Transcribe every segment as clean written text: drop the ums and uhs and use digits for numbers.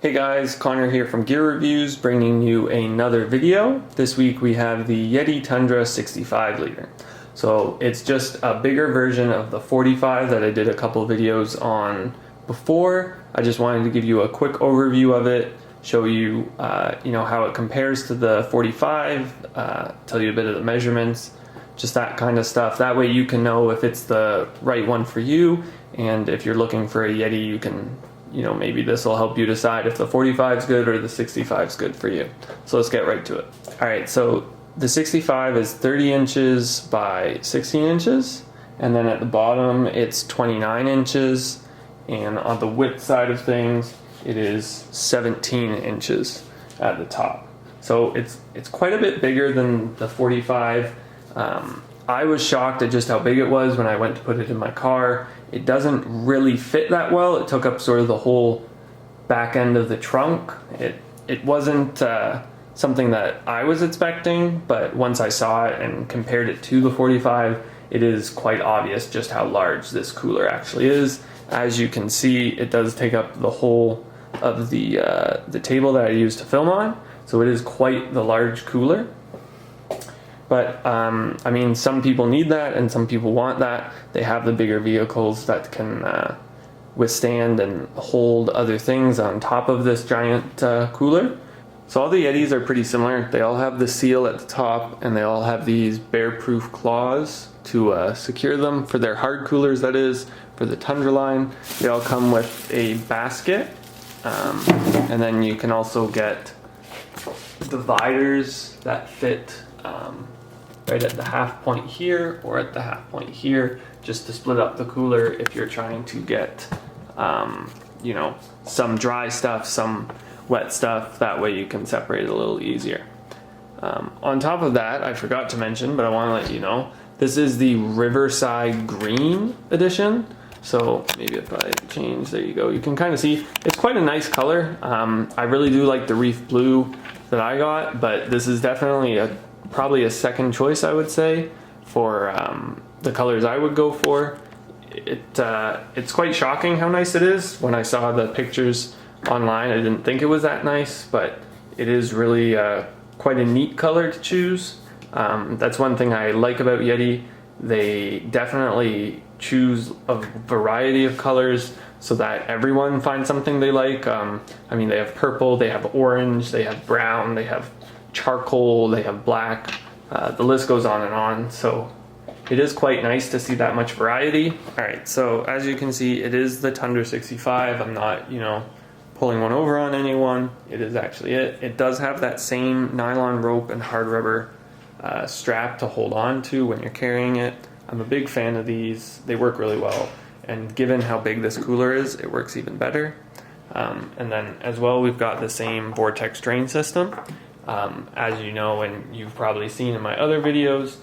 Hey guys, Connor here from Gear Reviews, bringing you another video. This week we have the Yeti Tundra 65 liter. So it's just a bigger version of the 45 that I did a couple videos on before. I just wanted to give you a quick overview of it, show you, how it compares to the 45, tell you a bit of the measurements, just that kind of stuff. That way you can know if it's the right one for you, and if you're looking for a Yeti, you can maybe this will help you decide if the 45 is good or the 65 is good for you. So let's get right to it. All right, so the 65 is 30 inches by 16 inches, and then at the bottom it's 29 inches, and on the width side of things it is 17 inches at the top. So it's quite a bit bigger than the 45. I was shocked at just how big it was when I went to put it in my car. It doesn't really fit that well. It took up sort of the whole back end of the trunk. It wasn't something that I was expecting, but once I saw it and compared it to the 45, it is quite obvious just how large this cooler actually is. As you can see, it does take up the whole of the table that I use to film on, so it is quite the large cooler. But I mean, some people need that and some people want that. They have the bigger vehicles that can withstand and hold other things on top of this giant cooler. So all the Yetis are pretty similar. They all have the seal at the top, and they all have these bear-proof claws to secure them for their hard coolers, that is, for the Tundra line. They all come with a basket, and then you can also get dividers that fit right at the half point here or at the half point here, just to split up the cooler if you're trying to get some dry stuff, some wet stuff. That way you can separate it a little easier. On top of that, I forgot to mention, but I want to let you know, this is the Riverside Green edition. So maybe if I change, there you go, you can kind of see it's quite a nice color. I really do like the Reef Blue that I got, but this is definitely probably a second choice, I would say, for the colors I would go for. It's quite shocking how nice it is. When I saw the pictures online, I didn't think it was that nice, but it is really quite a neat color to choose. That's one thing I like about Yeti. They definitely choose a variety of colors so that everyone finds something they like. I mean, they have purple, they have orange, they have brown, they have charcoal, they have black, the list goes on and on. So it is quite nice to see that much variety. All right, so as you can see, it is the Tundra 65. I'm not, pulling one over on anyone. It is actually it. It does have that same nylon rope and hard rubber strap to hold on to when you're carrying it. I'm a big fan of these. They work really well, and given how big this cooler is, it works even better. And then as well, we've got the same vortex drain system. As you know, and you've probably seen in my other videos,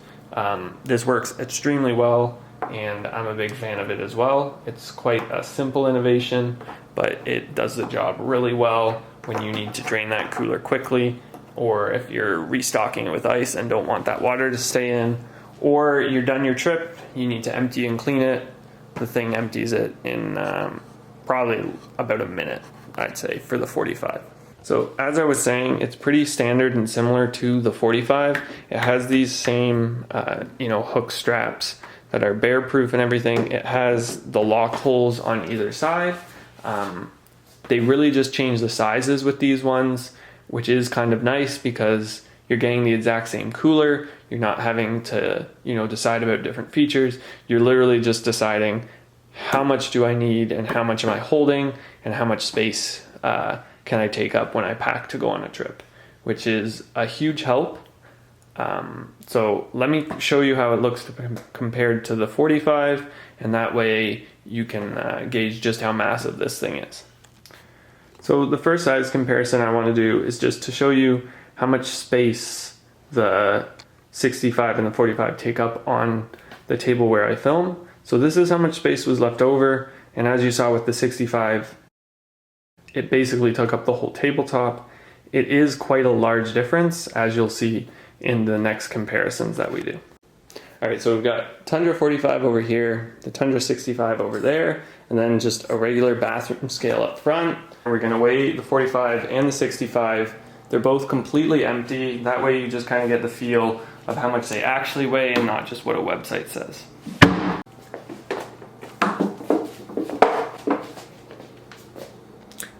this works extremely well, and I'm a big fan of it as well. It's quite a simple innovation, but it does the job really well when you need to drain that cooler quickly, or if you're restocking it with ice and don't want that water to stay in, or you're done your trip, you need to empty and clean it. The thing empties it in probably about a minute, I'd say, for the 45. So as I was saying, it's pretty standard and similar to the 45. It has these same, hook straps that are bear-proof and everything. It has the lock holes on either side. They really just changed the sizes with these ones, which is kind of nice because you're getting the exact same cooler. You're not having to, decide about different features. You're literally just deciding how much do I need and how much am I holding and how much space can I take up when I pack to go on a trip, which is a huge help. So let me show you how it looks compared to the 45, and that way you can gauge just how massive this thing is. So the first size comparison I want to do is just to show you how much space the 65 and the 45 take up on the table where I film. So this is how much space was left over, and as you saw with the 65, it basically took up the whole tabletop. It is quite a large difference, as you'll see in the next comparisons that we do. All right, so we've got Tundra 45 over here, the Tundra 65 over there, and and then just a regular bathroom scale up front. We're gonna weigh the 45 and the 65. They're both completely empty. That way you just kind of get the feel of how much they actually weigh and not just what a website says.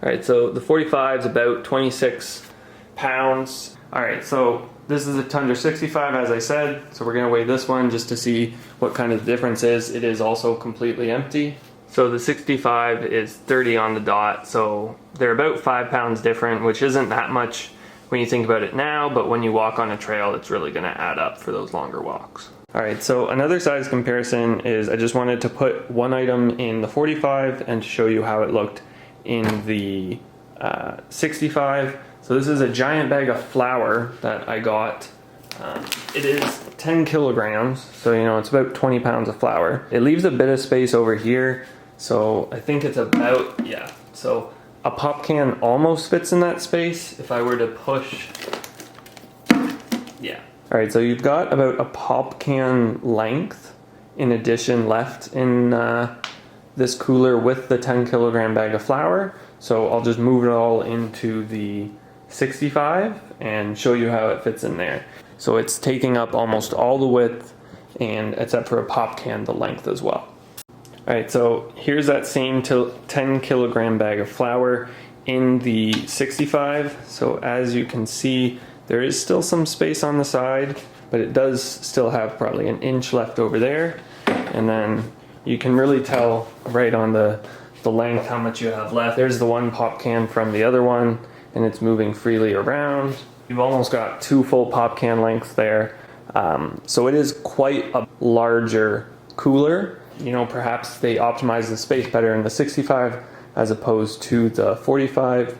All right, so the 45 is about 26 pounds. All right, so this is a Tundra 65, as I said. So we're gonna weigh this one just to see what kind of difference is. It is also completely empty. So the 65 is 30 on the dot. So they're about 5 pounds different, which isn't that much when you think about it now, but when you walk on a trail, it's really gonna add up for those longer walks. All right, so another size comparison is I just wanted to put one item in the 45 and show you how it looked in the 65. So this is a giant bag of flour that I got. It is 10 kilograms, so you know it's about 20 pounds of flour. It leaves a bit of space over here, so I think it's about, yeah. So a pop can almost fits in that space if I were to push, yeah. All right, so you've got about a pop can length in addition left in this cooler with the 10 kilogram bag of flour. So I'll just move it all into the 65 and show you how it fits in there. So it's taking up almost all the width, and except for a pop can, the length as well. All right, so here's that same 10 kilogram bag of flour in the 65. So as you can see, there is still some space on the side, but it does still have probably an inch left over there. And then you can really tell right on the length how much you have left. There's the one pop can from the other one, and it's moving freely around. You've almost got 2 full pop can lengths there. So it is quite a larger cooler. You know, perhaps they optimize the space better in the 65 as opposed to the 45.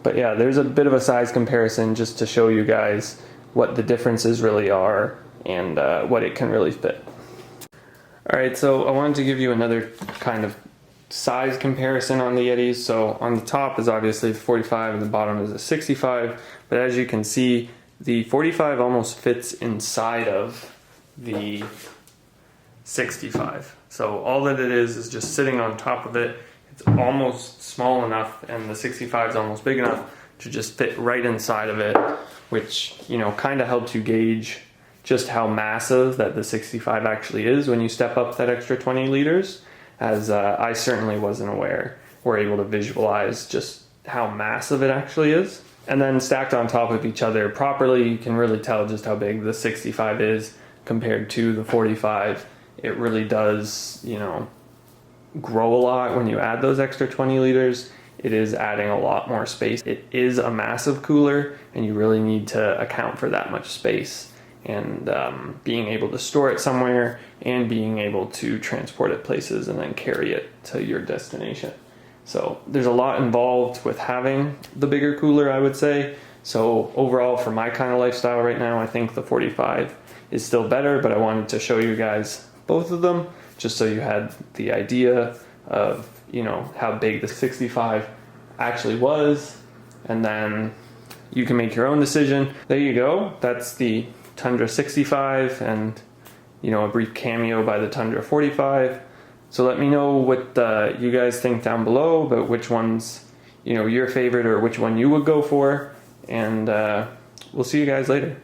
But yeah, there's a bit of a size comparison just to show you guys what the differences really are and what it can really fit. All right, so I wanted to give you another kind of size comparison on the Yetis. So on the top is obviously the 45 and the bottom is the 65. But as you can see, the 45 almost fits inside of the 65. So all that it is just sitting on top of it. It's almost small enough, and the 65 is almost big enough to just fit right inside of it, which, you know, kind of helps you gauge just how massive that the 65 actually is when you step up that extra 20 liters, as I certainly wasn't aware or able to visualize just how massive it actually is. And then stacked on top of each other properly, you can really tell just how big the 65 is compared to the 45. It really does, you know, grow a lot when you add those extra 20 liters. It is adding a lot more space. It is a massive cooler, and you really need to account for that much space. And being able to store it somewhere and being able to transport it places and then carry it to your destination. So there's a lot involved with having the bigger cooler, I would say. So overall, for my kind of lifestyle right now, I think the 45 is still better, but I wanted to show you guys both of them just so you had the idea of, you know, how big the 65 actually was, and then you can make your own decision. There you go. That's the Tundra 65 and, you know, a brief cameo by the Tundra 45. So let me know what you guys think down below about which one's, you know, your favorite or which one you would go for, and we'll see you guys later.